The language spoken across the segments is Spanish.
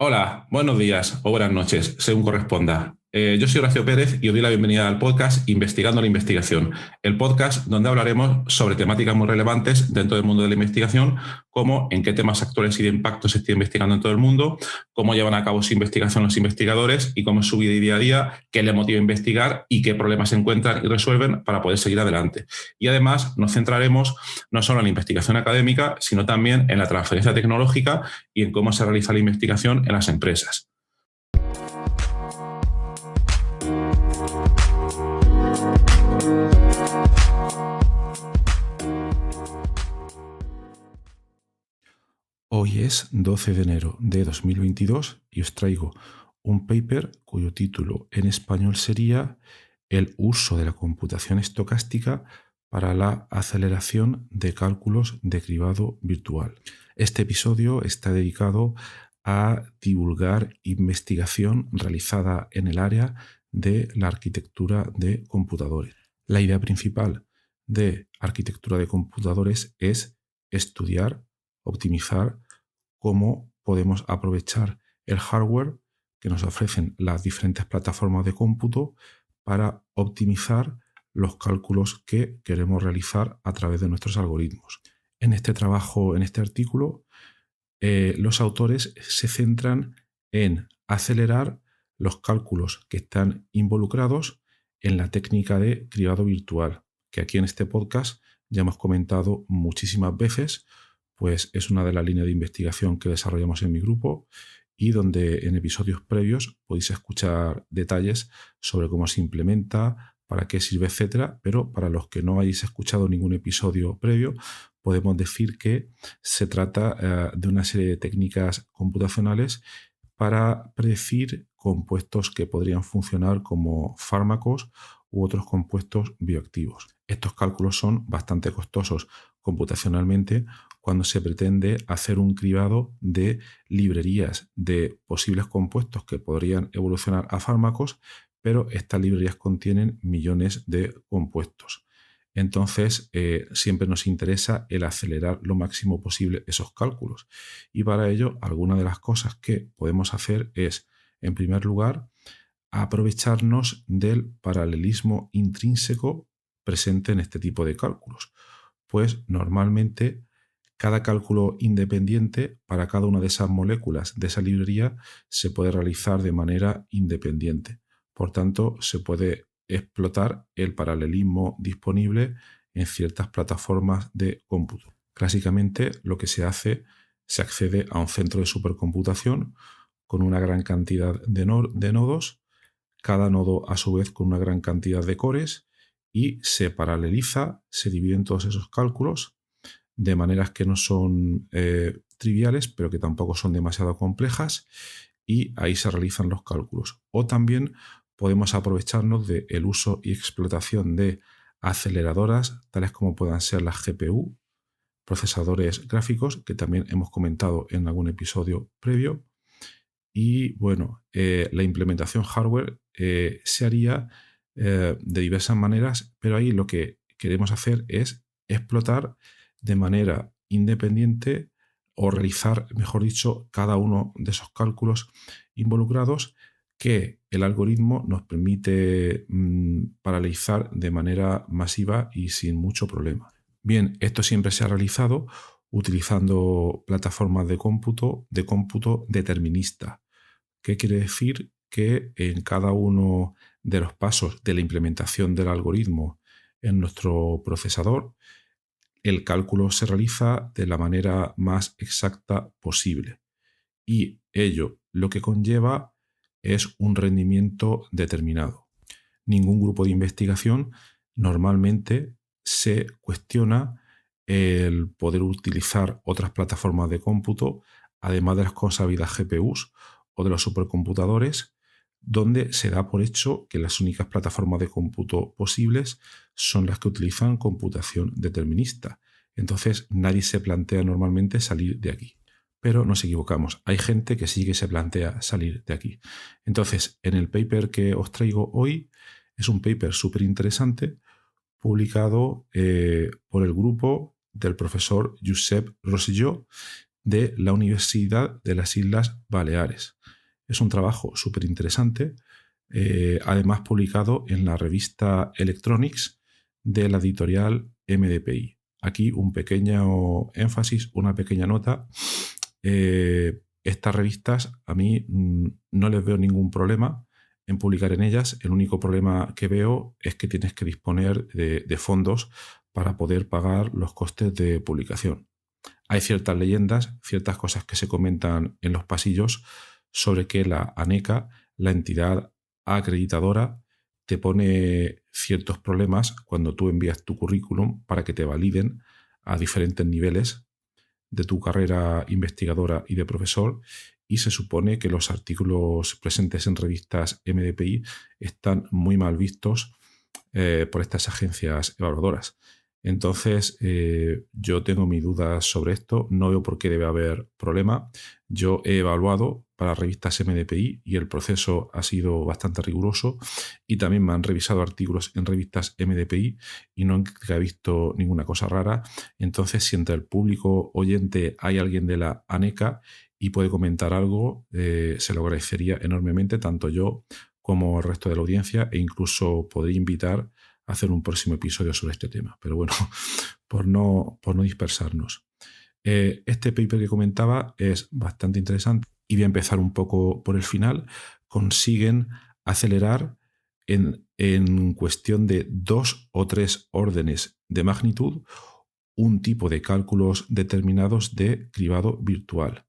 Hola, buenos días o buenas noches, según corresponda. Yo soy Horacio Pérez y os doy la bienvenida al podcast Investigando la Investigación, el podcast donde hablaremos sobre temáticas muy relevantes dentro del mundo de la investigación, como en qué temas actuales y de impacto se está investigando en todo el mundo, cómo llevan a cabo su investigación los investigadores y cómo es su vida y día a día, qué les motiva a investigar y qué problemas se encuentran y resuelven para poder seguir adelante. Y además nos centraremos no solo en la investigación académica, sino también en la transferencia tecnológica y en cómo se realiza la investigación en las empresas. Hoy es 12 de enero de 2022 y os traigo un paper cuyo título en español sería El uso de la computación estocástica para la aceleración de cálculos de cribado virtual. Este episodio está dedicado a divulgar investigación realizada en el área de la arquitectura de computadores. La idea principal de arquitectura de computadores es estudiar, optimizar cómo podemos aprovechar el hardware que nos ofrecen las diferentes plataformas de cómputo para optimizar los cálculos que queremos realizar a través de nuestros algoritmos. En este trabajo, en este artículo, los autores se centran en acelerar los cálculos que están involucrados en la técnica de cribado virtual, que aquí en este podcast ya hemos comentado muchísimas veces, pues es una de las líneas de investigación que desarrollamos en mi grupo y donde en episodios previos podéis escuchar detalles sobre cómo se implementa, para qué sirve, etcétera. Pero para los que no hayáis escuchado ningún episodio previo, podemos decir que se trata de una serie de técnicas computacionales para predecir compuestos que podrían funcionar como fármacos u otros compuestos bioactivos. Estos cálculos son bastante costosos computacionalmente cuando se pretende hacer un cribado de librerías de posibles compuestos que podrían evolucionar a fármacos, pero estas librerías contienen millones de compuestos. Entonces, siempre nos interesa el acelerar lo máximo posible esos cálculos. Y para ello, algunas de las cosas que podemos hacer es, en primer lugar, aprovecharnos del paralelismo intrínseco presente en este tipo de cálculos. Pues normalmente cada cálculo independiente para cada una de esas moléculas de esa librería se puede realizar de manera independiente. Por tanto, se puede explotar el paralelismo disponible en ciertas plataformas de cómputo. Clásicamente, lo que se hace, se accede a un centro de supercomputación con una gran cantidad de nodos, cada nodo a su vez con una gran cantidad de cores, y se paraleliza, se dividen todos esos cálculos de maneras que no son triviales, pero que tampoco son demasiado complejas, y ahí se realizan los cálculos. O también podemos aprovecharnos del uso y explotación de aceleradoras, tales como puedan ser las GPU, procesadores gráficos, que también hemos comentado en algún episodio previo. Y bueno, la implementación hardware se haría de diversas maneras, pero ahí lo que queremos hacer es explotar de manera independiente o realizar, mejor dicho, cada uno de esos cálculos involucrados que el algoritmo nos permite paralelizar de manera masiva y sin mucho problema. Bien, esto siempre se ha realizado utilizando plataformas de cómputo determinista. ¿Qué quiere decir? Que en cada uno de los pasos de la implementación del algoritmo en nuestro procesador, el cálculo se realiza de la manera más exacta posible. Y ello lo que conlleva es un rendimiento determinado. Ningún grupo de investigación normalmente se cuestiona el poder utilizar otras plataformas de cómputo, además de las consabidas GPUs o de los supercomputadores, donde se da por hecho que las únicas plataformas de cómputo posibles son las que utilizan computación determinista. Entonces nadie se plantea normalmente salir de aquí. Pero nos equivocamos. Hay gente que sí que se plantea salir de aquí. Entonces, en el paper que os traigo hoy, es un paper súper interesante publicado por el grupo del profesor Josep Rosselló, de la Universidad de las Islas Baleares. Es un trabajo súper interesante, además publicado en la revista Electronics de la editorial MDPI. Aquí un pequeño énfasis, una pequeña nota. Estas revistas a mí no les veo ningún problema en publicar en ellas. El único problema que veo es que tienes que disponer de fondos para poder pagar los costes de publicación. Hay ciertas leyendas, ciertas cosas que se comentan en los pasillos sobre que la ANECA, la entidad acreditadora, te pone ciertos problemas cuando tú envías tu currículum para que te validen a diferentes niveles de tu carrera investigadora y de profesor, y se supone que los artículos presentes en revistas MDPI están muy mal vistos por estas agencias evaluadoras. Entonces, yo tengo mis dudas sobre esto, no veo por qué debe haber problema. Yo he evaluado para revistas MDPI y el proceso ha sido bastante riguroso, y también me han revisado artículos en revistas MDPI y no he visto ninguna cosa rara. Entonces, si entre el público oyente hay alguien de la ANECA y puede comentar algo, se lo agradecería enormemente, tanto yo como el resto de la audiencia, e incluso podría invitar a hacer un próximo episodio sobre este tema. Pero bueno, por no dispersarnos. Este paper que comentaba es bastante interesante y voy a empezar un poco por el final. Consiguen acelerar en cuestión de 2 o 3 órdenes de magnitud un tipo de cálculos determinados de cribado virtual.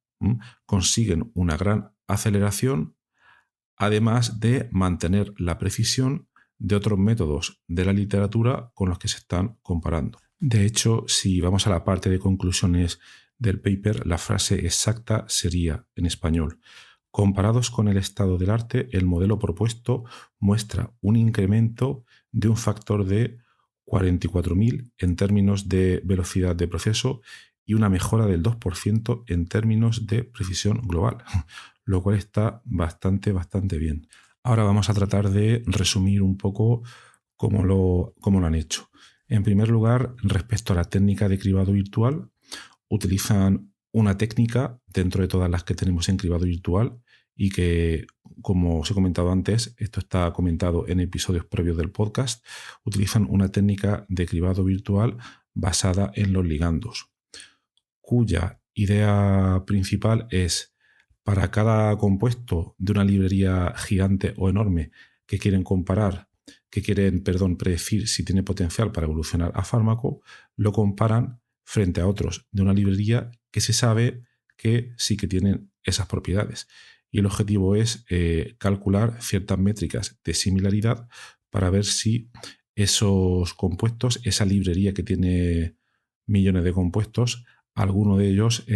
Consiguen una gran aceleración, además de mantener la precisión de otros métodos de la literatura con los que se están comparando. De hecho, si vamos a la parte de conclusiones del paper, la frase exacta sería, en español: comparados con el estado del arte, el modelo propuesto muestra un incremento de un factor de 44.000 en términos de velocidad de proceso y una mejora del 2% en términos de precisión global, lo cual está bastante bien. Ahora vamos a tratar de resumir un poco cómo lo han hecho. En primer lugar, respecto a la técnica de cribado virtual, utilizan una técnica dentro de todas las que tenemos en cribado virtual y que, como os he comentado antes, esto está comentado en episodios previos del podcast. Utilizan una técnica de cribado virtual basada en los ligandos, cuya idea principal es: para cada compuesto de una librería gigante o enorme que quieren predecir si tiene potencial para evolucionar a fármaco, lo comparan frente a otros de una librería que se sabe que sí que tienen esas propiedades. Y el objetivo es calcular ciertas métricas de similaridad para ver si esos compuestos, esa librería que tiene millones de compuestos, alguno de ellos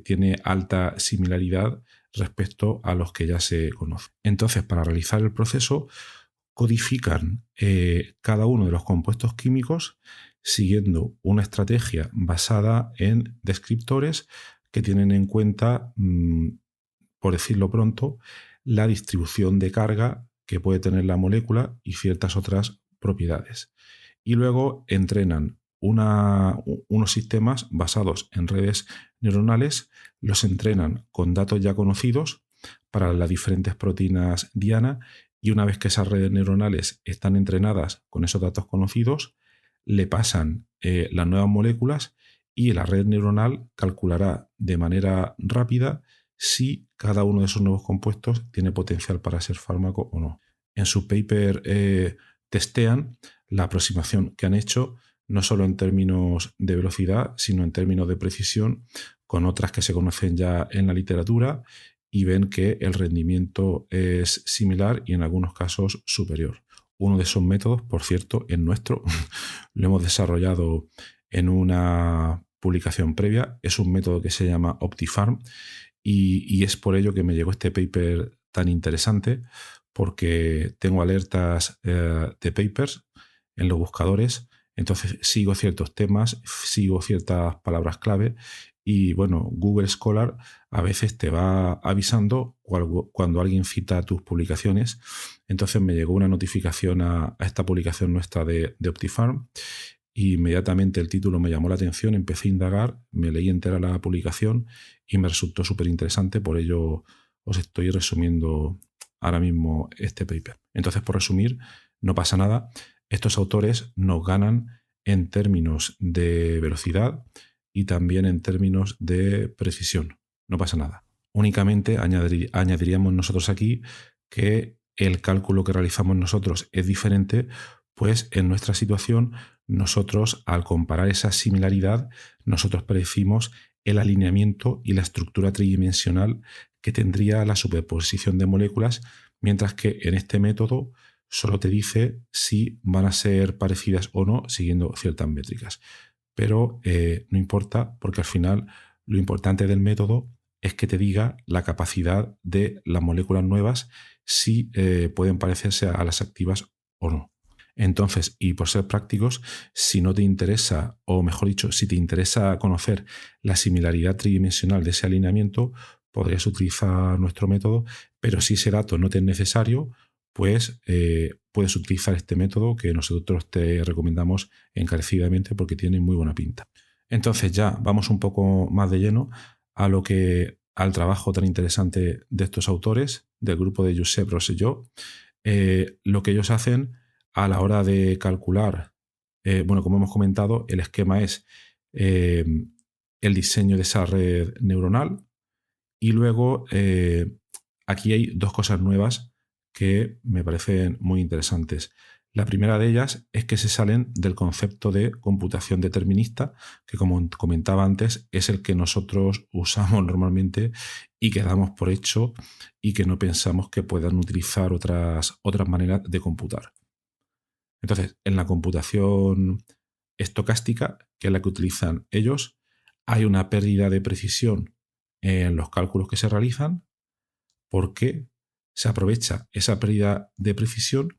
tiene alta similaridad respecto a los que ya se conocen. Entonces, para realizar el proceso, codifican cada uno de los compuestos químicos siguiendo una estrategia basada en descriptores que tienen en cuenta, por decirlo pronto, la distribución de carga que puede tener la molécula y ciertas otras propiedades. Y luego entrenan unos sistemas basados en redes neuronales, los entrenan con datos ya conocidos para las diferentes proteínas diana, y una vez que esas redes neuronales están entrenadas con esos datos conocidos, le pasan las nuevas moléculas y la red neuronal calculará de manera rápida si cada uno de esos nuevos compuestos tiene potencial para ser fármaco o no. En su paper testean la aproximación que han hecho, no solo en términos de velocidad, sino en términos de precisión, con otras que se conocen ya en la literatura, y ven que el rendimiento es similar y en algunos casos superior. Uno de esos métodos, por cierto, es nuestro, lo hemos desarrollado en una publicación previa, es un método que se llama OptiFarm, y es por ello que me llegó este paper tan interesante, porque tengo alertas de papers en los buscadores. Entonces sigo ciertos temas, sigo ciertas palabras clave, y bueno, Google Scholar a veces te va avisando cuando alguien cita tus publicaciones. Entonces me llegó una notificación a esta publicación nuestra de OptiFarm, y inmediatamente el título me llamó la atención, empecé a indagar, me leí entera la publicación y me resultó súper interesante, por ello os estoy resumiendo ahora mismo este paper. Entonces, por resumir, no pasa nada. Estos autores nos ganan en términos de velocidad y también en términos de precisión. No pasa nada. Únicamente añadiríamos nosotros aquí que el cálculo que realizamos nosotros es diferente, pues en nuestra situación nosotros, al comparar esa similaridad, nosotros predecimos el alineamiento y la estructura tridimensional que tendría la superposición de moléculas, mientras que en este método solo te dice si van a ser parecidas o no siguiendo ciertas métricas. Pero no importa, porque al final lo importante del método es que te diga la capacidad de las moléculas nuevas, si pueden parecerse a las activas o no. Entonces, y por ser prácticos, si no te interesa, o mejor dicho, si te interesa conocer la similaridad tridimensional de ese alineamiento, podrías utilizar nuestro método, pero si ese dato no te es necesario, pues puedes utilizar este método que nosotros te recomendamos encarecidamente porque tiene muy buena pinta. Entonces ya vamos un poco más de lleno al trabajo tan interesante de estos autores, del grupo de Josep Rosselló. Lo que ellos hacen a la hora de calcular, bueno, como hemos comentado, el esquema es el diseño de esa red neuronal y luego aquí hay dos cosas nuevas que me parecen muy interesantes. La primera de ellas es que se salen del concepto de computación determinista, que como comentaba antes, es el que nosotros usamos normalmente y que damos por hecho y que no pensamos que puedan utilizar otras maneras de computar. Entonces, en la computación estocástica, que es la que utilizan ellos, hay una pérdida de precisión en los cálculos que se realizan porque se aprovecha esa pérdida de precisión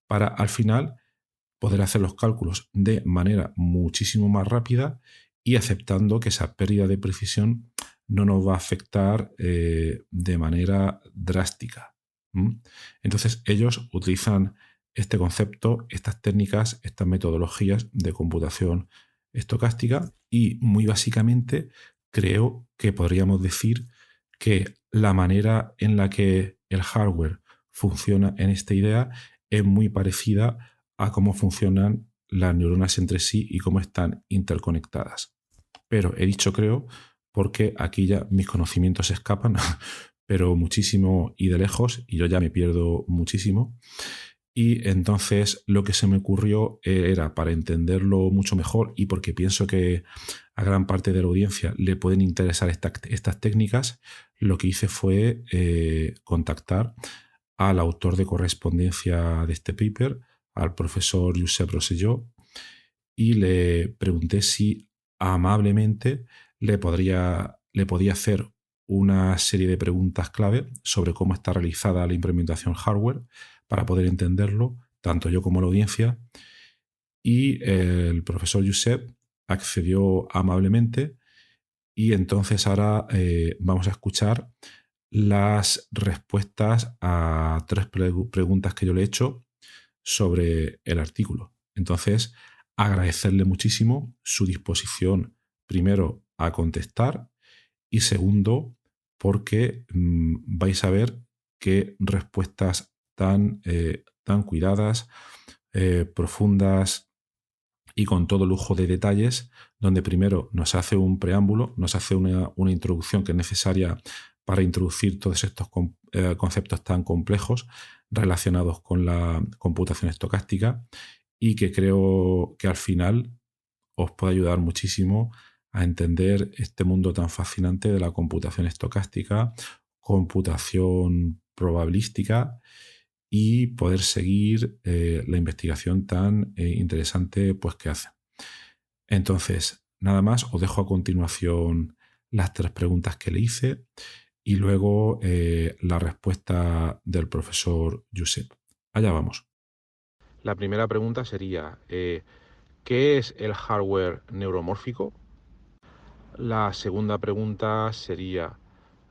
para al final poder hacer los cálculos de manera muchísimo más rápida y aceptando que esa pérdida de precisión no nos va a afectar de manera drástica. Entonces ellos utilizan este concepto, estas técnicas, estas metodologías de computación estocástica y muy básicamente creo que podríamos decir que la manera en la que el hardware funciona en esta idea es muy parecida a cómo funcionan las neuronas entre sí y cómo están interconectadas. Pero he dicho creo porque aquí ya mis conocimientos se escapan, pero muchísimo y de lejos, y yo ya me pierdo muchísimo. Y entonces lo que se me ocurrió era, para entenderlo mucho mejor y porque pienso que a gran parte de la audiencia le pueden interesar estas técnicas, lo que hice fue contactar al autor de correspondencia de este paper, al profesor Josep Rosselló, y le pregunté si amablemente le podía hacer una serie de preguntas clave sobre cómo está realizada la implementación hardware para poder entenderlo, tanto yo como la audiencia. Y el profesor Josep accedió amablemente y entonces ahora vamos a escuchar las respuestas a tres preguntas que yo le he hecho sobre el artículo. Entonces, agradecerle muchísimo su disposición, primero, a contestar y segundo, porque vais a ver qué respuestas tan cuidadas, profundas y con todo lujo de detalles, donde primero nos hace un preámbulo, nos hace una introducción que es necesaria para introducir todos estos conceptos tan complejos relacionados con la computación estocástica y que creo que al final os puede ayudar muchísimo a entender este mundo tan fascinante de la computación estocástica, computación probabilística y poder seguir la investigación tan interesante pues, que hace. Entonces, nada más, os dejo a continuación las tres preguntas que le hice y luego la respuesta del profesor Josep. Allá vamos. La primera pregunta sería, ¿qué es el hardware neuromórfico? La segunda pregunta sería,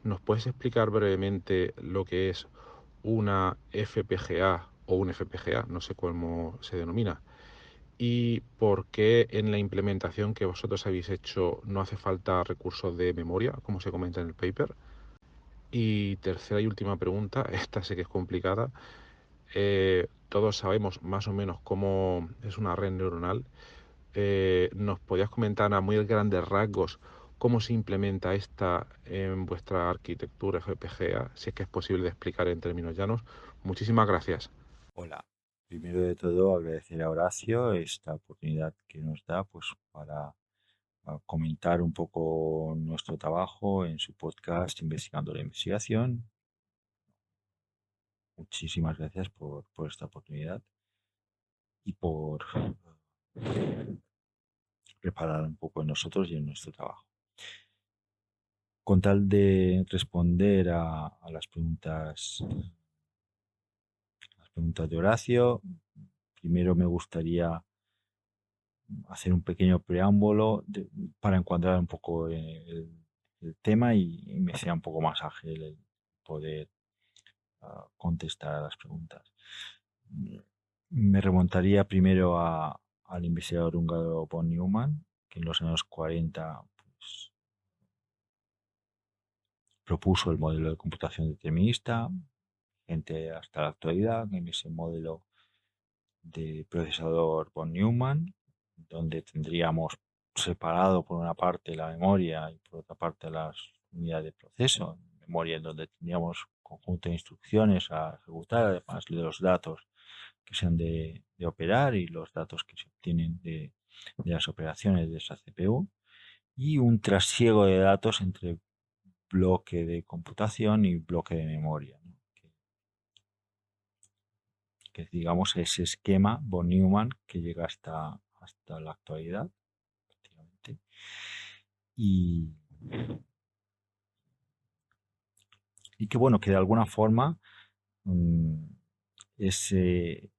¿nos puedes explicar brevemente lo que es una FPGA o un FPGA? No sé cómo se denomina. y por qué en la implementación que vosotros habéis hecho no hace falta recursos de memoria, como se comenta en el paper. Y tercera y última pregunta, esta sé que es complicada. Todos sabemos más o menos cómo es una red neuronal. ¿Nos podías comentar a muy grandes rasgos cómo se implementa esta en vuestra arquitectura FPGA, si es que es posible de explicar en términos llanos? Muchísimas gracias. Hola, primero de todo agradecer a Horacio esta oportunidad que nos da pues para comentar un poco nuestro trabajo en su podcast Investigando la Investigación. Muchísimas gracias por esta oportunidad y por reparar un poco en nosotros y en nuestro trabajo. Con tal de responder a las preguntas de Horacio, primero me gustaría hacer un pequeño preámbulo para encuadrar un poco el tema y me sea un poco más ágil el poder contestar a las preguntas. Me remontaría primero al investigador húngaro von Neumann, que en los años 40 pues, propuso el modelo de computación determinista, gente hasta la actualidad, en ese modelo de procesador von Neumann, donde tendríamos separado por una parte la memoria y por otra parte las unidades de proceso. Memoria en donde tendríamos conjunto de instrucciones a ejecutar, además de los datos que se han de operar y los datos que se obtienen de las operaciones de esa CPU, y un trasiego de datos entre bloque de computación y bloque de memoria, ¿no? Que digamos ese esquema von Neumann que llega hasta la actualidad prácticamente. Y que bueno, que de alguna forma mmm, ese,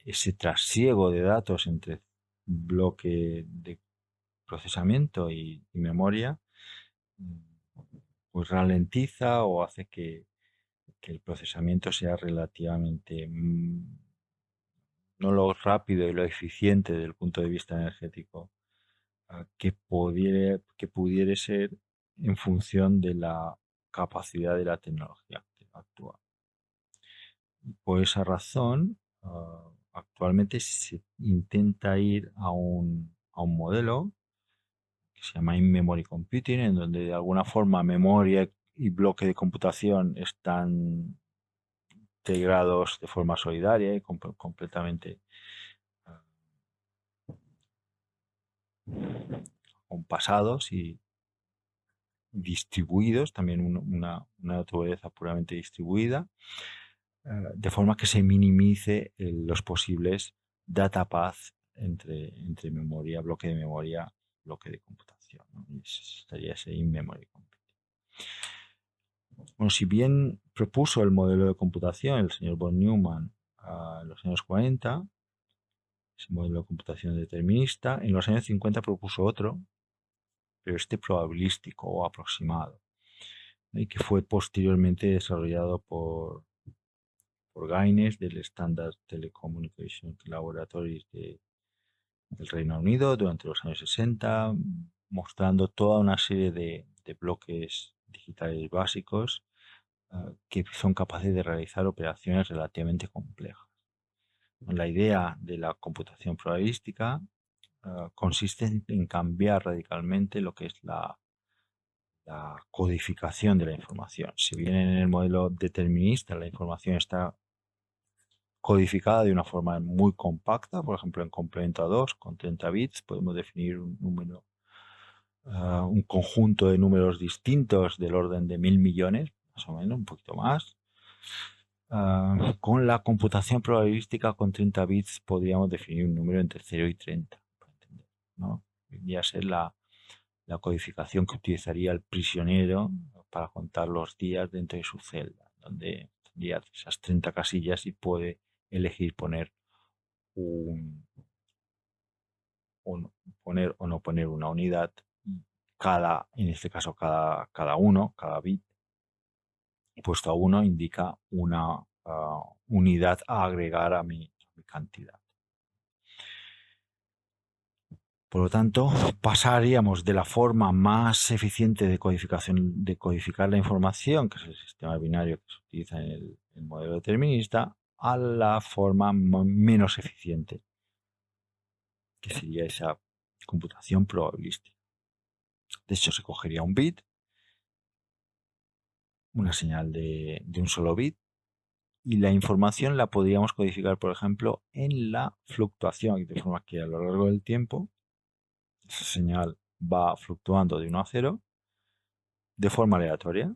ese trasiego de datos entre bloque de procesamiento y memoria pues ralentiza o hace que el procesamiento sea relativamente no lo rápido y lo eficiente desde el punto de vista energético que pudiera ser en función de la capacidad de la tecnología actual. Por esa razón, actualmente se intenta ir a un modelo que se llama In-Memory Computing, en donde de alguna forma memoria y bloque de computación están integrados de forma solidaria y completamente compasados y distribuidos, también una naturaleza puramente distribuida, de forma que se minimice los posibles data paths entre memoria, bloque de memoria, bloque de computación, ¿no? Y estaría ese in-memory computing. Bueno, si bien propuso el modelo de computación el señor von Neumann en los años 40, ese modelo de computación determinista, en los años 50 propuso otro, pero este probabilístico o aproximado, y que fue posteriormente desarrollado por Gaines del Standard Telecommunication Laboratories del Reino Unido durante los años 60, mostrando toda una serie de bloques digitales básicos que son capaces de realizar operaciones relativamente complejas. La idea de la computación probabilística consiste en cambiar radicalmente lo que es la codificación de la información. Si bien en el modelo determinista la información está codificada de una forma muy compacta, por ejemplo en complemento a 2 con 30 bits podemos definir un número, un conjunto de números distintos del orden de 1000 millones, más o menos, un poquito más. Con la computación probabilística con 30 bits podríamos definir un número entre 0 y 30, para entender, ¿no? Vendría a ser la codificación que utilizaría el prisionero para contar los días dentro de su celda, donde tendría esas 30 casillas y puede elegir poner poner o no poner una unidad, en este caso cada bit puesto a 1 indica una unidad a agregar a mi cantidad. Por lo tanto, pasaríamos de la forma más eficiente de codificar la información, que es el sistema binario que se utiliza en el modelo determinista, a la forma menos eficiente, que sería esa computación probabilística. De hecho, se cogería un bit, una señal de un solo bit, y la información la podríamos codificar, por ejemplo, en la fluctuación, de forma que a lo largo del tiempo esa señal va fluctuando de 1 a 0 de forma aleatoria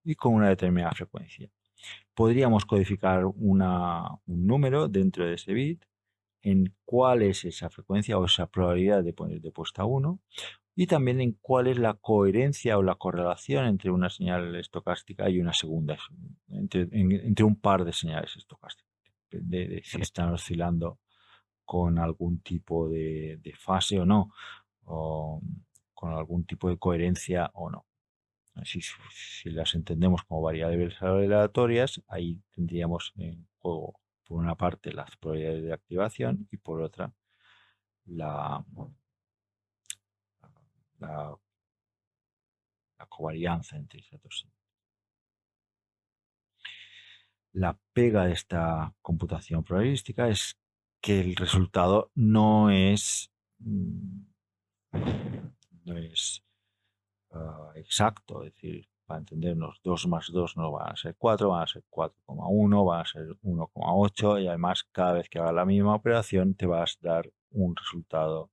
y con una determinada frecuencia. Podríamos codificar un número dentro de ese bit en cuál es esa frecuencia o esa probabilidad de poner de puesta 1 y también en cuál es la coherencia o la correlación entre una señal estocástica y una segunda, entre un par de señales estocásticas, de si están oscilando con algún tipo de fase o no, o con algún tipo de coherencia o no. Si las entendemos como variables aleatorias, ahí tendríamos en juego, por una parte, las probabilidades de activación y por otra, la, la, la covarianza entre esas dos. La pega de esta computación probabilística es que el resultado no es exacto, es decir, para entendernos, 2 más 2 no van a ser 4, van a ser 4,1, van a ser 1,8 y además cada vez que hagas la misma operación te vas a dar un resultado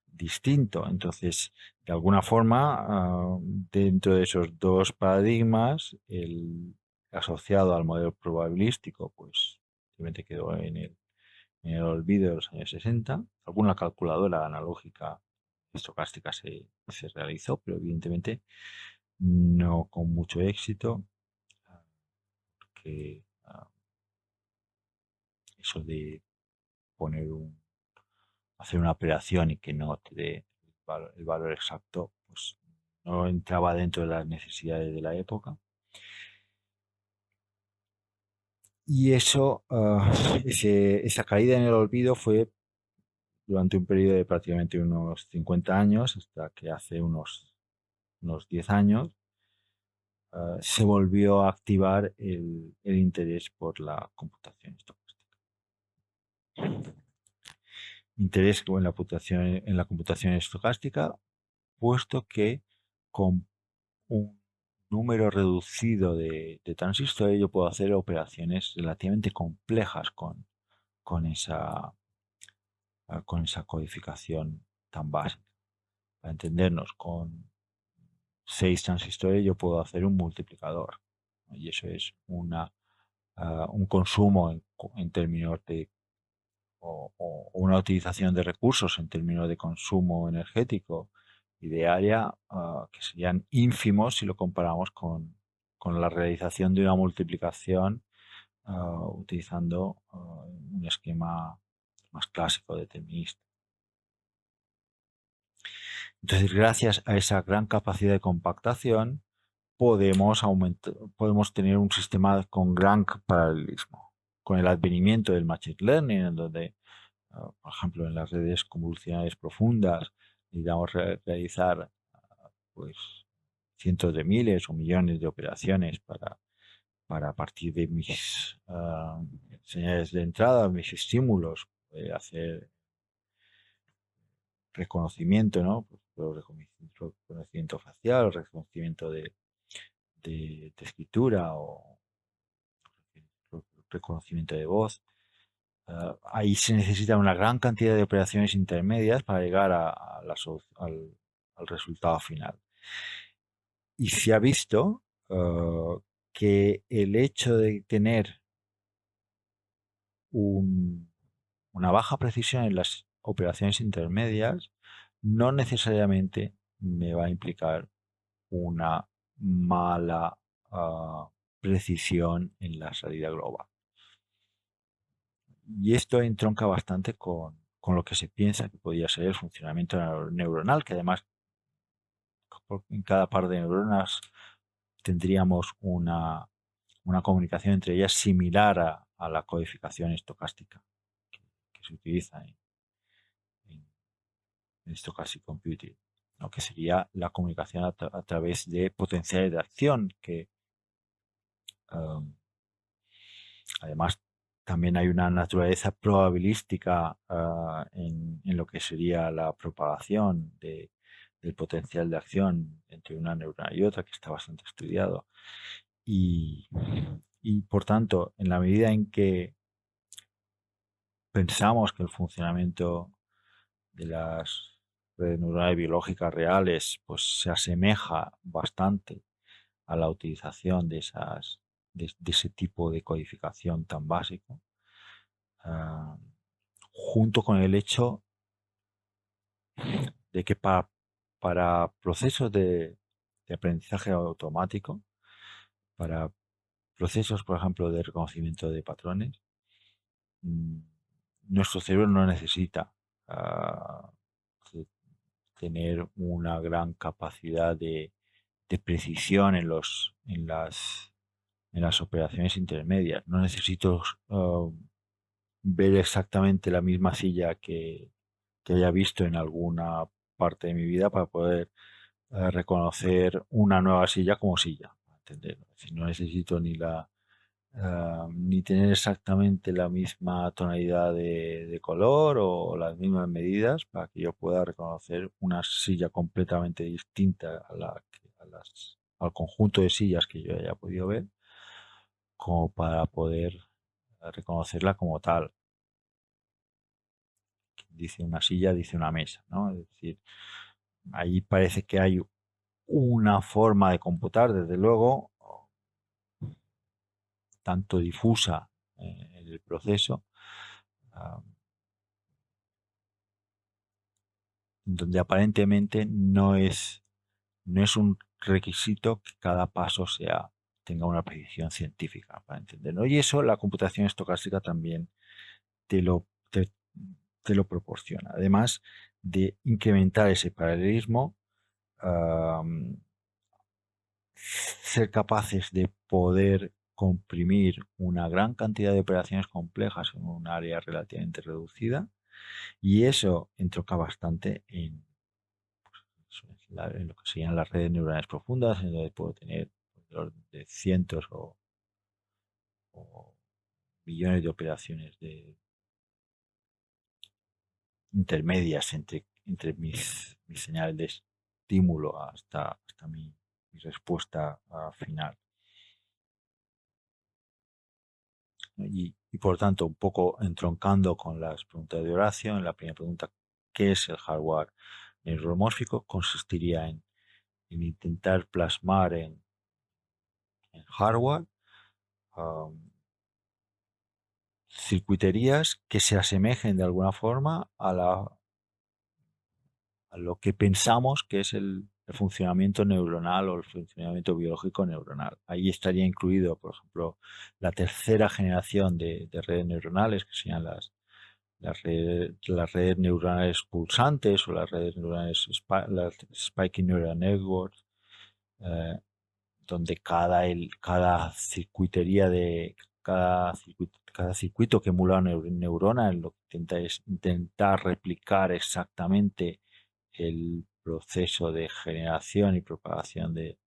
distinto. Entonces, de alguna forma, dentro de esos dos paradigmas, el asociado al modelo probabilístico, pues simplemente quedó en el olvido de los años 60. Alguna calculadora analógica estocástica se realizó, pero evidentemente no con mucho éxito, que eso de hacer una operación y que no te dé el valor exacto, pues no entraba dentro de las necesidades de la época. Y eso, esa caída en el olvido fue durante un periodo de prácticamente unos 50 años, hasta que hace unos 10 años se volvió a activar el interés por la computación estocástica. Interés en la computación estocástica, puesto que con un número reducido de transistores yo puedo hacer operaciones relativamente complejas con esa codificación tan básica. Para entendernos, con 6 transistores yo puedo hacer un multiplicador, ¿no? Y eso es un consumo en términos de o una utilización de recursos en términos de consumo energético y de área que serían ínfimos si lo comparamos con la realización de una multiplicación utilizando un esquema más clásico determinista. Entonces, gracias a esa gran capacidad de compactación, podemos tener un sistema con gran paralelismo. Con el advenimiento del machine learning, en donde, por ejemplo, en las redes convolucionales profundas, necesitamos realizar pues, cientos de miles o millones de operaciones para a partir de mis señales de entrada, mis estímulos, hacer reconocimiento, ¿no? Reconocimiento facial, reconocimiento de escritura o reconocimiento de voz. Ahí se necesita una gran cantidad de operaciones intermedias para llegar al resultado final. Y se ha visto que el hecho de tener una baja precisión en las operaciones intermedias no necesariamente me va a implicar una mala precisión en la salida global. Y esto entronca bastante con lo que se piensa que podría ser el funcionamiento neuronal, que además en cada par de neuronas tendríamos una comunicación entre ellas similar a la codificación estocástica que se utiliza en Stochastic Computing, ¿no? Que sería la comunicación a través de potenciales de acción, que además también hay una naturaleza probabilística en lo que sería la propagación del potencial de acción entre una neurona y otra, que está bastante estudiado. Y por tanto, en la medida en que pensamos que el funcionamiento de las redes neuronales biológicas reales pues se asemeja bastante a la utilización de ese tipo de codificación tan básico, junto con el hecho de que para procesos de aprendizaje automático, para procesos, por ejemplo, de reconocimiento de patrones, nuestro cerebro no necesita tener una gran capacidad de precisión en las operaciones intermedias. No necesito ver exactamente la misma silla que haya visto en alguna parte de mi vida para poder reconocer una nueva silla como silla. ¿Entender? Si no necesito ni tener exactamente la misma tonalidad de color o las mismas medidas para que yo pueda reconocer una silla completamente distinta al conjunto de sillas que yo haya podido ver, como para poder reconocerla como tal. Dice una silla, dice una mesa, ¿no? Es decir, ahí parece que hay una forma de computar, desde luego, tanto difusa en el proceso, donde aparentemente no es un requisito que cada paso tenga una precisión científica para entenderlo. Y eso la computación estocástica también te lo proporciona. Además de incrementar ese paralelismo, ser capaces de poder comprimir una gran cantidad de operaciones complejas en un área relativamente reducida, y eso entronca bastante en lo que serían las redes neuronales profundas, en donde puedo tener de cientos o millones de operaciones intermedias entre mis señales de estímulo hasta mi respuesta final. Y por tanto, un poco entroncando con las preguntas de Horacio, en la primera pregunta, ¿qué es el hardware neuromórfico? Consistiría en intentar plasmar en hardware circuiterías que se asemejen de alguna forma a lo que pensamos que es el funcionamiento neuronal o el funcionamiento biológico neuronal. Ahí estaría incluido, por ejemplo, la tercera generación de redes neuronales, que serían las redes neuronales pulsantes o las redes neuronales las Spiking Neural Networks, donde cada circuitería de cada circuito que emula una neurona lo que intenta es intentar replicar exactamente el proceso de generación y propagación de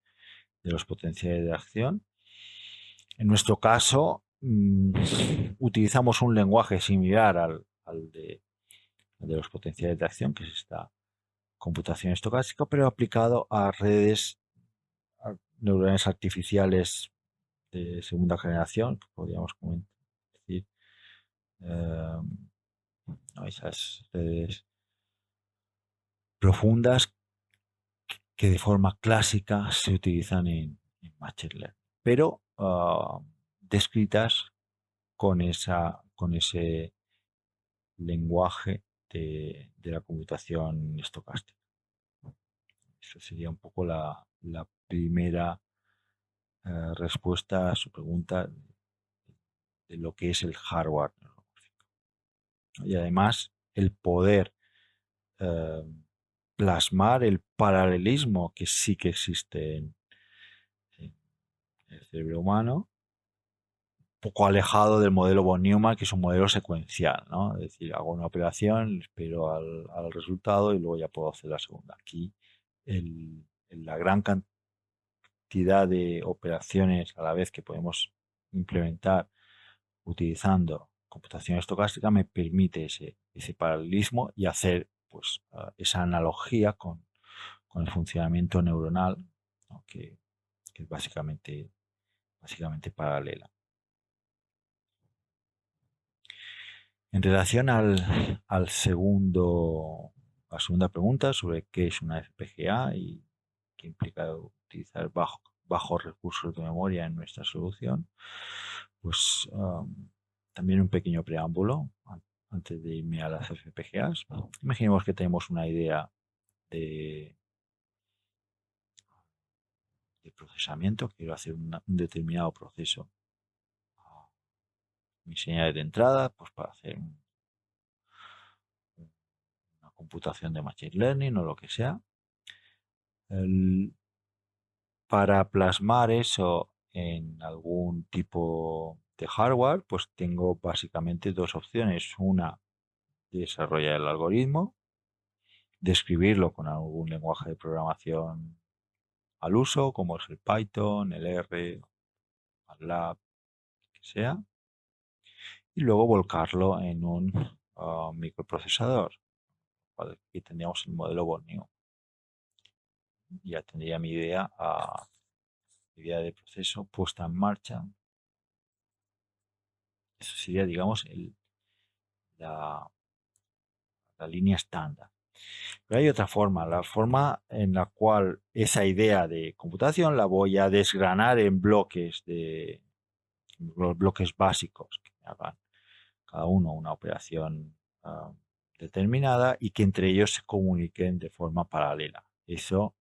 los potenciales de acción. En nuestro caso, utilizamos un lenguaje similar al de los potenciales de acción, que es esta computación estocástica, pero aplicado a redes neuronales artificiales de segunda generación, que podríamos decir, esas redes profundas que de forma clásica se utilizan en Machine Learning, pero descritas con ese lenguaje de la computación estocástica. Eso sería un poco la primera respuesta a su pregunta de lo que es el hardware neuromórfico. Y además el poder plasmar el paralelismo que sí que existe en el cerebro humano poco alejado del modelo von Neumann, que es un modelo secuencial, ¿no? Es decir, hago una operación, espero al resultado y luego ya puedo hacer la segunda. Aquí la gran cantidad de operaciones a la vez que podemos implementar utilizando computación estocástica me permite ese paralelismo y hacer pues, esa analogía con el funcionamiento neuronal, ¿no? que es básicamente paralela. En relación a la segunda pregunta sobre qué es una FPGA y qué implica utilizar bajos recursos de memoria en nuestra solución, pues también un pequeño preámbulo antes de irme a las FPGAs. Imaginemos que tenemos una idea de procesamiento, quiero hacer un determinado proceso. Mi señal de entrada, pues para hacer una computación de Machine Learning o lo que sea. Para plasmar eso en algún tipo de hardware, pues tengo básicamente dos opciones. Una, desarrollar el algoritmo, describirlo con algún lenguaje de programación al uso, como es el Python, el R, MATLAB, que sea, y luego volcarlo en un microprocesador. Aquí tendríamos el modelo von Neumann. Ya tendría mi idea de proceso puesta en marcha. Eso sería, digamos, la línea estándar. Pero hay otra forma, la forma en la cual esa idea de computación la voy a desgranar en bloques básicos que hagan cada uno una operación determinada y que entre ellos se comuniquen de forma paralela. Eso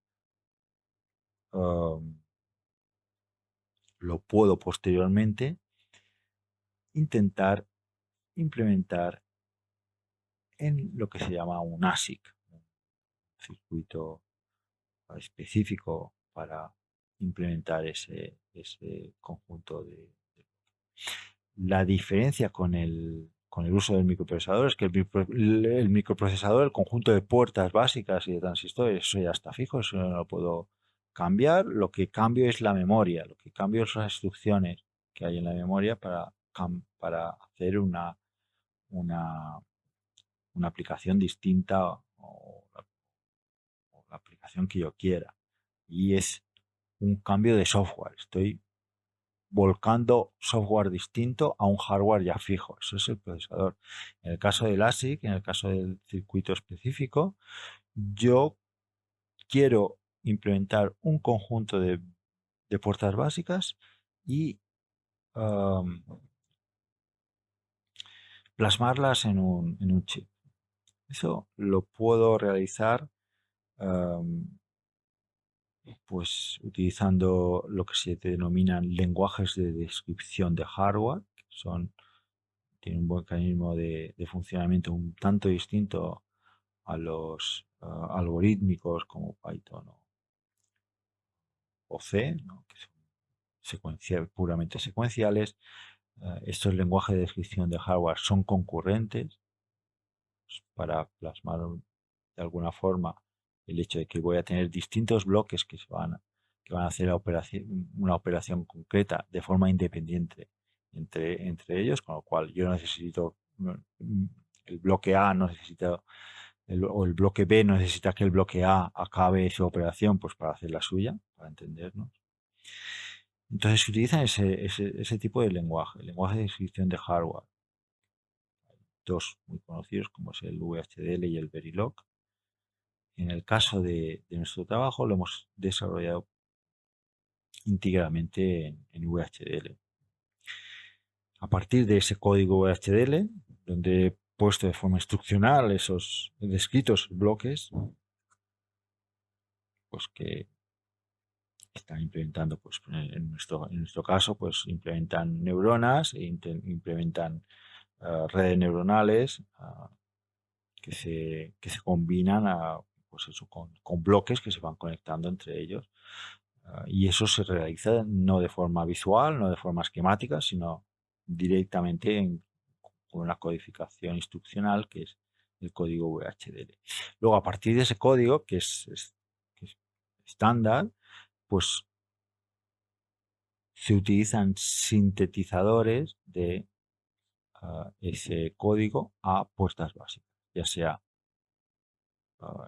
lo puedo posteriormente intentar implementar en lo que se llama un ASIC, un circuito específico para implementar ese conjunto de. La diferencia con el uso del microprocesador es que el microprocesador, el conjunto de puertas básicas y de transistores, eso ya está fijo, eso no lo puedo cambiar. Lo que cambio es la memoria, lo que cambio son las instrucciones que hay en la memoria para hacer una aplicación distinta o la aplicación que yo quiera. Y es un cambio de software. Estoy volcando software distinto a un hardware ya fijo. Eso es el procesador. En el caso del ASIC, en el caso del circuito específico, yo quiero implementar un conjunto de puertas básicas y plasmarlas en un chip. Eso lo puedo realizar pues utilizando lo que se denominan lenguajes de descripción de hardware, que tienen un mecanismo de funcionamiento un tanto distinto a los algorítmicos como Python o C, ¿no? Que son puramente secuenciales. Estos lenguajes de descripción de hardware son concurrentes, pues, para plasmar de alguna forma el hecho de que voy a tener distintos bloques que van a hacer una operación concreta de forma independiente entre ellos, con lo cual yo necesito el bloque A o el bloque B no necesita que el bloque A acabe su operación pues para hacer la suya, para entendernos. Entonces se utiliza ese tipo de lenguaje de descripción de hardware. Dos muy conocidos como es el VHDL y el Verilog. En el caso de nuestro trabajo lo hemos desarrollado íntegramente en VHDL. A partir de ese código VHDL, donde he puesto de forma instruccional esos descritos bloques, pues que están implementando, pues en nuestro caso, pues implementan neuronas e implementan redes neuronales que se combinan pues eso, con bloques que se van conectando entre ellos. Y eso se realiza no de forma visual, no de forma esquemática, sino directamente con una codificación instruccional que es el código VHDL. Luego, a partir de ese código, que es estándar, pues se utilizan sintetizadores de ese código a puertas básicas, ya sea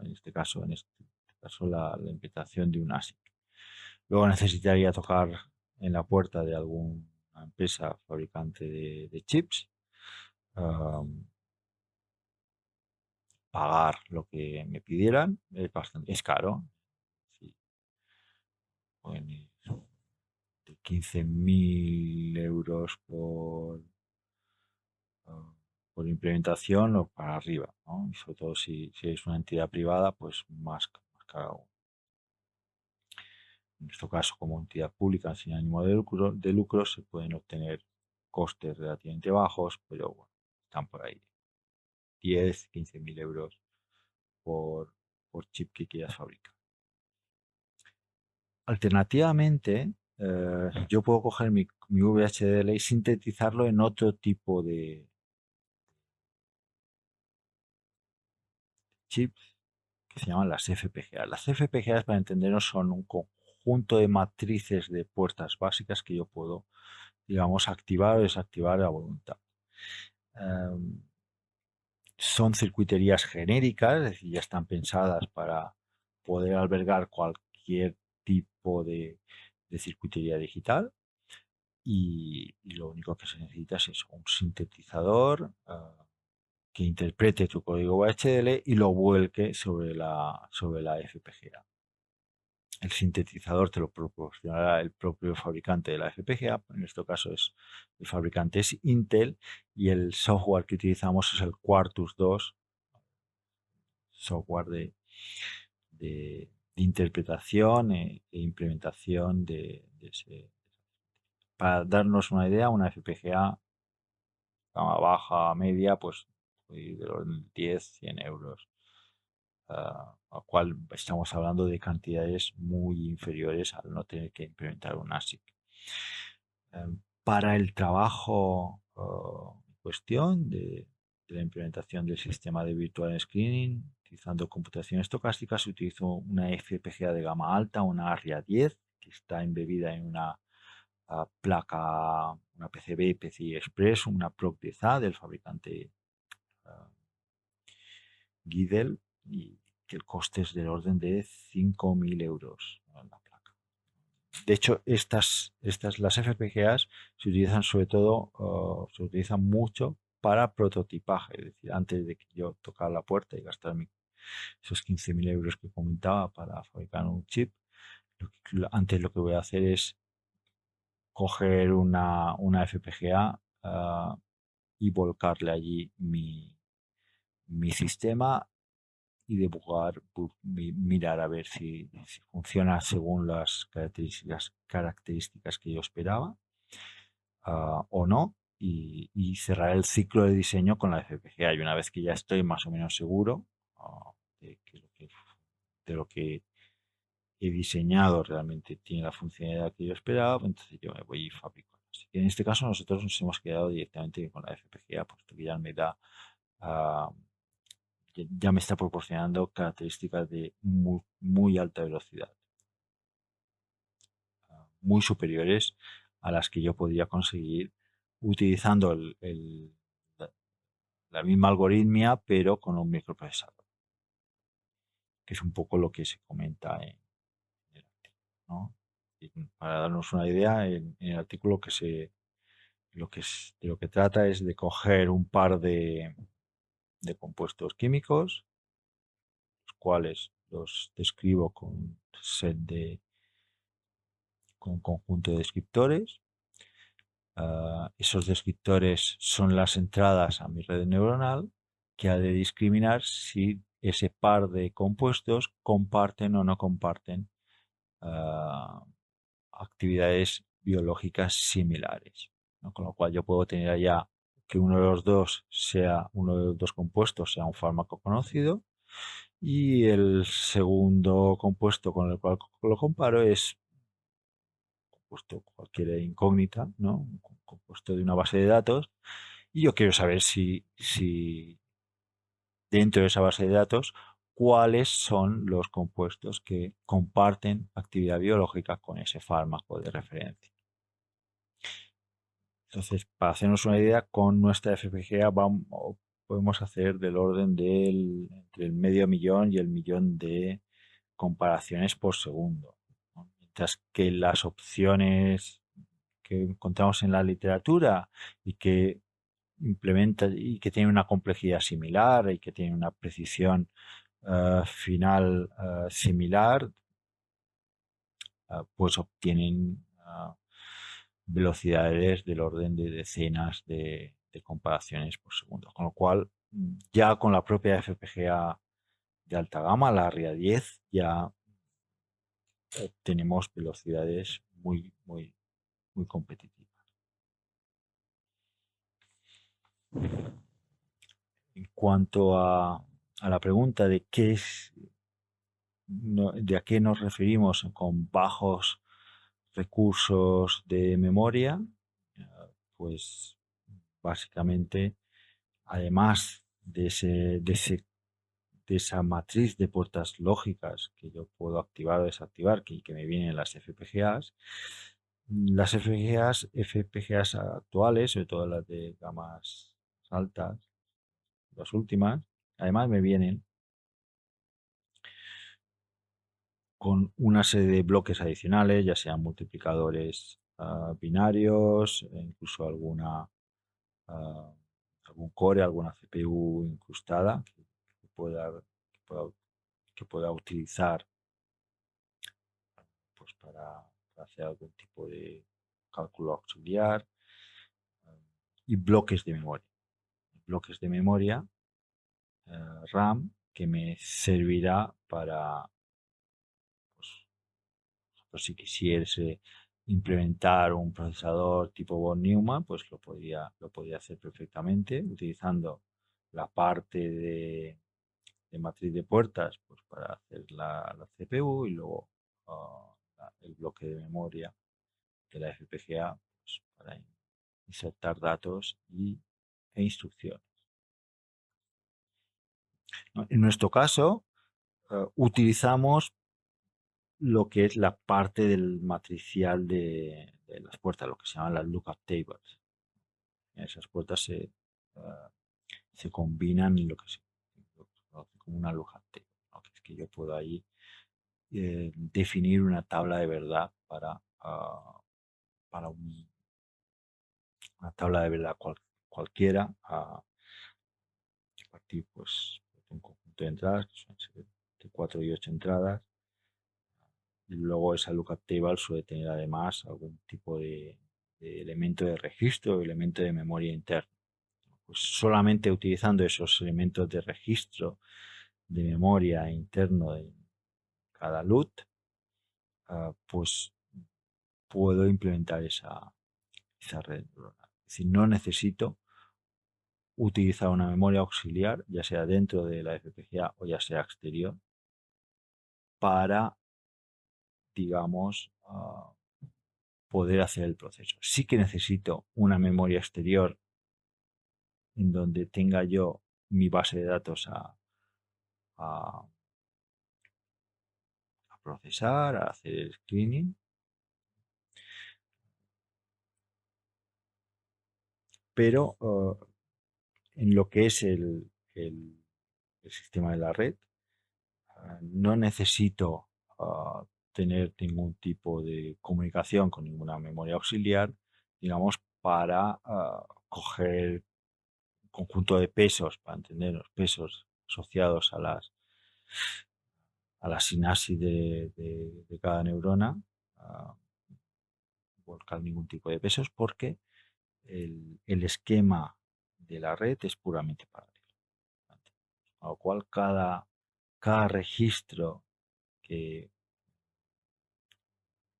en este caso la implementación de un ASIC. Luego necesitaría tocar en la puerta de alguna empresa fabricante de chips, pagar lo que me pidieran, es caro, sí, de 15.000 euros por implementación o para arriba, ¿no? Y sobre todo si es una entidad privada, pues más caro. En este caso, como entidad pública sin ánimo de lucro, se pueden obtener costes relativamente bajos, pero bueno, están por ahí. 10, 15.000 euros por chip que quieras fabricar. Alternativamente, yo puedo coger mi VHDL y sintetizarlo en otro tipo de chips que se llaman las FPGA. Las FPGA, para entendernos, son un conjunto de matrices de puertas básicas que yo puedo, digamos, activar o desactivar a voluntad. Son circuiterías genéricas, es decir, ya están pensadas para poder albergar cualquier tipo de circuitería digital, y lo único que se necesita es un sintetizador que interprete tu código VHDL y lo vuelque sobre la FPGA. El sintetizador te lo proporcionará el propio fabricante de la FPGA, en este caso el fabricante es Intel, y el software que utilizamos es el Quartus 2, software de interpretación e implementación de ese. Para darnos una idea, una FPGA gama baja, media, pues de los 10, 100 euros. Al cual estamos hablando de cantidades muy inferiores al no tener que implementar un ASIC. Para el trabajo en cuestión de la implementación del sistema de virtual screening, utilizando computación estocástica, se utilizó una FPGA de gama alta, una ARIA 10, que está embebida en una placa, una PCB PCI Express, una PROC 10A del fabricante Guidel, y que el coste es del orden de 5.000 euros en la placa. De hecho, las FPGAs se utilizan sobre todo, se utilizan mucho para prototipaje, es decir, antes de que yo tocara la puerta y gastarme esos 15.000 euros que comentaba para fabricar un chip, antes lo que voy a hacer es coger una FPGA y volcarle allí mi sistema y debugar, mirar a ver si funciona según las características que yo esperaba o no, y cerrar el ciclo de diseño con la FPGA. Y una vez que ya estoy más o menos seguro de lo que he diseñado realmente tiene la funcionalidad que yo esperaba, pues entonces yo me voy y fabrico. Así que en este caso nosotros nos hemos quedado directamente con la FPGA, puesto que ya me da ya me está proporcionando características de muy alta velocidad, muy superiores a las que yo podría conseguir utilizando la misma algoritmia, pero con un microprocesador, que es un poco lo que se comenta en el artículo, ¿no? Para darnos una idea, en el artículo de lo que trata es de coger un par de compuestos químicos, los cuales los describo con un conjunto de descriptores. Esos descriptores son las entradas a mi red neuronal, que ha de discriminar si ese par de compuestos comparten o no comparten actividades biológicas similares, ¿no? Con lo cual yo puedo tener allá que uno de los dos compuestos sea un fármaco conocido, y el segundo compuesto con el cual lo comparo es puesto cualquier incógnita, ¿no? Un compuesto de una base de datos, y yo quiero saber si dentro de esa base de datos cuáles son los compuestos que comparten actividad biológica con ese fármaco de referencia. Entonces, para hacernos una idea, con nuestra FPGA podemos hacer del orden entre el medio millón y el millón de comparaciones por segundo, ¿no? Mientras que las opciones que encontramos en la literatura y que implementa y que tienen una complejidad similar y que tienen una precisión final similar, pues obtienen velocidades del orden de decenas de comparaciones por segundo. Con lo cual, ya con la propia FPGA de alta gama, la RIA 10, ya tenemos velocidades muy, muy, muy competitivas. En cuanto a la pregunta de de a qué nos referimos con bajos recursos de memoria, pues básicamente, además de esa matriz de puertas lógicas que yo puedo activar o desactivar, que me vienen en las FPGAs, FPGAs actuales, sobre todo las de gamas altas, las últimas, además me vienen con una serie de bloques adicionales, ya sean multiplicadores binarios, incluso ah, algún core, alguna CPU incrustada que pueda, que pueda utilizar, pues, para hacer algún tipo de cálculo auxiliar, y bloques de memoria. Bloques de memoria RAM que me servirá para, pues si quisiese implementar un procesador tipo von Neumann, pues lo podría hacer perfectamente utilizando la parte de matriz de puertas, pues para hacer la CPU, y luego el bloque de memoria de la FPGA, pues para insertar datos e instrucciones, ¿no? En nuestro caso, utilizamos lo que es la parte del matricial de las puertas, lo que se llaman las lookup tables. Esas puertas se combinan en lo que se conoce como una lookup table, ¿no? Que es que yo puedo ahí definir una tabla de verdad para una tabla de verdad cualquiera, a partir, pues, de un conjunto de entradas, que suelen ser de 4 y 8 entradas. Y luego esa lookup table suele tener además algún tipo de elemento de registro o elemento de memoria interna. Pues solamente utilizando esos elementos de registro de memoria interno de cada LUT, pues puedo implementar esa red neuronal. Es decir, no necesito utilizar una memoria auxiliar, ya sea dentro de la FPGA o ya sea exterior, para, digamos, poder hacer el proceso. Sí que necesito una memoria exterior en donde tenga yo mi base de datos a procesar, a hacer el screening, pero en lo que es el sistema de la red, no necesito tener ningún tipo de comunicación con ninguna memoria auxiliar, digamos, para coger un conjunto de pesos, para entender los pesos asociados a la sinapsis de cada neurona, volcar ningún tipo de pesos, porque el esquema de la red es puramente paralelo. Con lo cual, cada registro en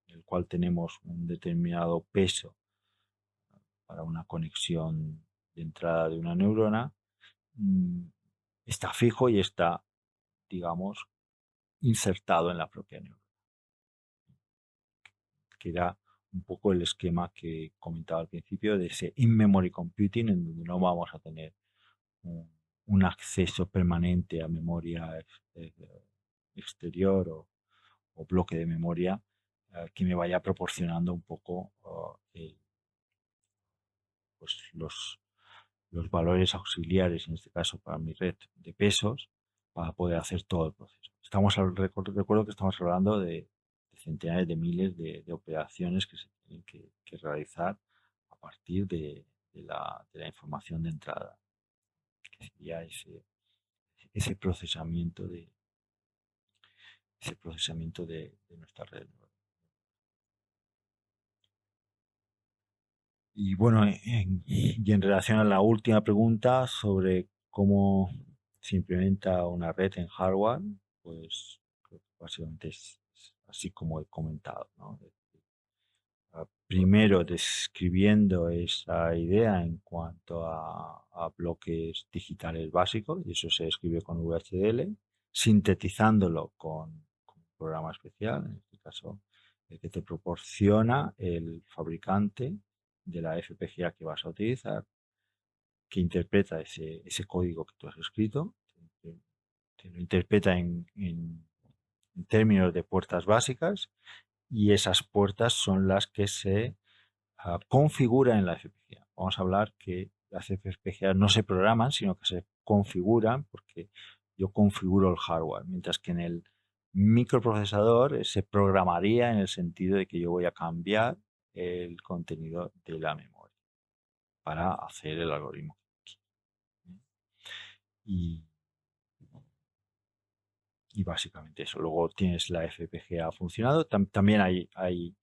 el cual tenemos un determinado peso para una conexión de entrada de una neurona, está fijo y está, digamos, insertado en la propia neurona. Queda un poco el esquema que comentaba al principio de ese in-memory computing, en donde no vamos a tener un acceso permanente a memoria exterior o bloque de memoria que me vaya proporcionando un poco pues los valores auxiliares, en este caso para mi red de pesos, para poder hacer todo el proceso. Recuerdo que estamos hablando de centenares de miles de operaciones que se tienen que realizar a partir de la información de entrada, que sería ese procesamiento de nuestra red. Y bueno, y en relación a la última pregunta sobre cómo se implementa una red en hardware, pues básicamente es así como he comentado, ¿no? Primero describiendo esa idea en cuanto a bloques digitales básicos, y eso se escribe con VHDL, sintetizándolo con un programa especial, en este caso el que te proporciona el fabricante de la FPGA que vas a utilizar, que interpreta ese código que tú has escrito, te lo interpreta en términos de puertas básicas, y esas puertas son las que se configuran en la FPGA. Vamos a hablar que las FPGA no se programan, sino que se configuran, porque yo configuro el hardware, mientras que en el microprocesador se programaría en el sentido de que yo voy a cambiar el contenido de la memoria para hacer el algoritmo. Y básicamente eso. Luego tienes la FPGA funcionando. También hay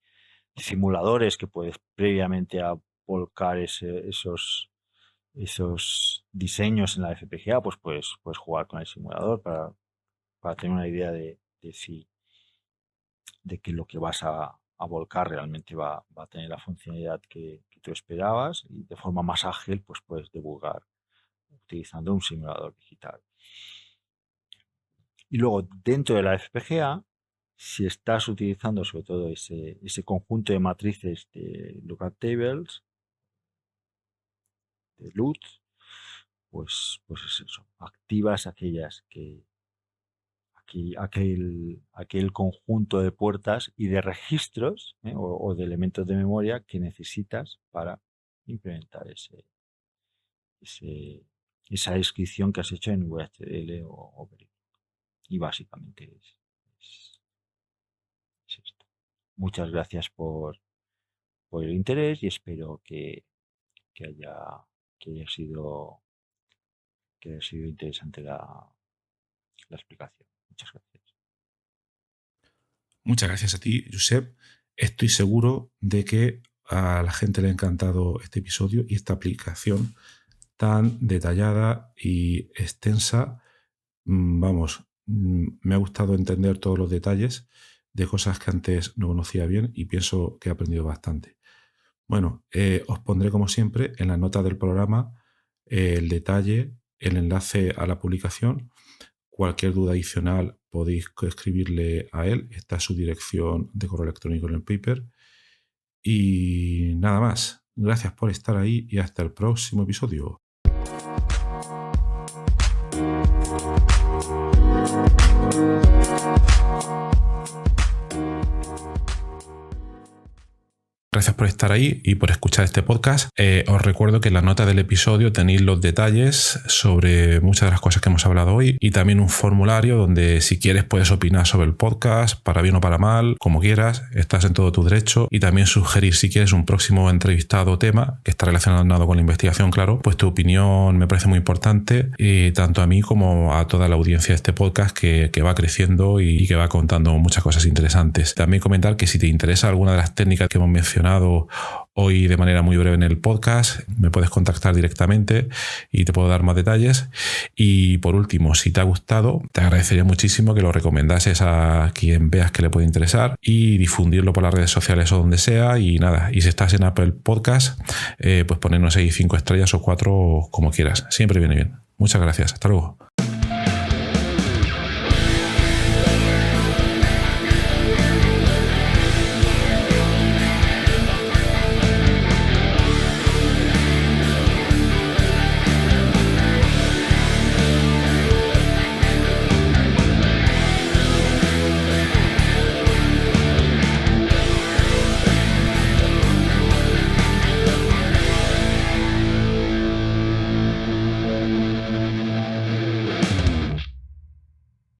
simuladores que puedes previamente a volcar esos diseños en la FPGA, pues puedes jugar con el simulador para tener una idea de que lo que vas a volcar realmente va a tener la funcionalidad que tú esperabas, y de forma más ágil pues puedes debugar utilizando un simulador digital. Y luego dentro de la FPGA, si estás utilizando sobre todo ese conjunto de matrices de lookup tables, de LUT, pues es eso, activas aquellas aquel conjunto de puertas y de registros o de elementos de memoria que necesitas para implementar esa descripción que has hecho en VHDL o Verilog. Y básicamente es esto. Muchas gracias por el interés, y espero que haya sido interesante la explicación. Muchas gracias. Muchas gracias a ti, Josep. Estoy seguro de que a la gente le ha encantado este episodio y esta aplicación tan detallada y extensa. Vamos, me ha gustado entender todos los detalles de cosas que antes no conocía bien, y pienso que he aprendido bastante. Bueno, os pondré como siempre en la nota del programa el detalle, el enlace a la publicación. Cualquier duda adicional podéis escribirle a él. Está su dirección de correo electrónico en el paper. Y nada más. Gracias por estar ahí y hasta el próximo episodio. Gracias por estar ahí y por escuchar este podcast. Os recuerdo que en la nota del episodio tenéis los detalles sobre muchas de las cosas que hemos hablado hoy, y también un formulario donde, si quieres, puedes opinar sobre el podcast, para bien o para mal, como quieras. Estás en todo tu derecho. Y también sugerir, si quieres, un próximo entrevistado o tema que está relacionado con la investigación, claro. Pues tu opinión me parece muy importante, tanto a mí como a toda la audiencia de este podcast que va creciendo y que va contando muchas cosas interesantes. También comentar que si te interesa alguna de las técnicas que hemos mencionado hoy de manera muy breve en el podcast, me puedes contactar directamente y te puedo dar más detalles. Y por último, si te ha gustado, te agradecería muchísimo que lo recomendases a quien veas que le puede interesar, y difundirlo por las redes sociales o donde sea. Y nada, y si estás en Apple Podcast, pues ponernos ahí 5 estrellas o 4, como quieras. Siempre viene bien. Muchas gracias. Hasta luego.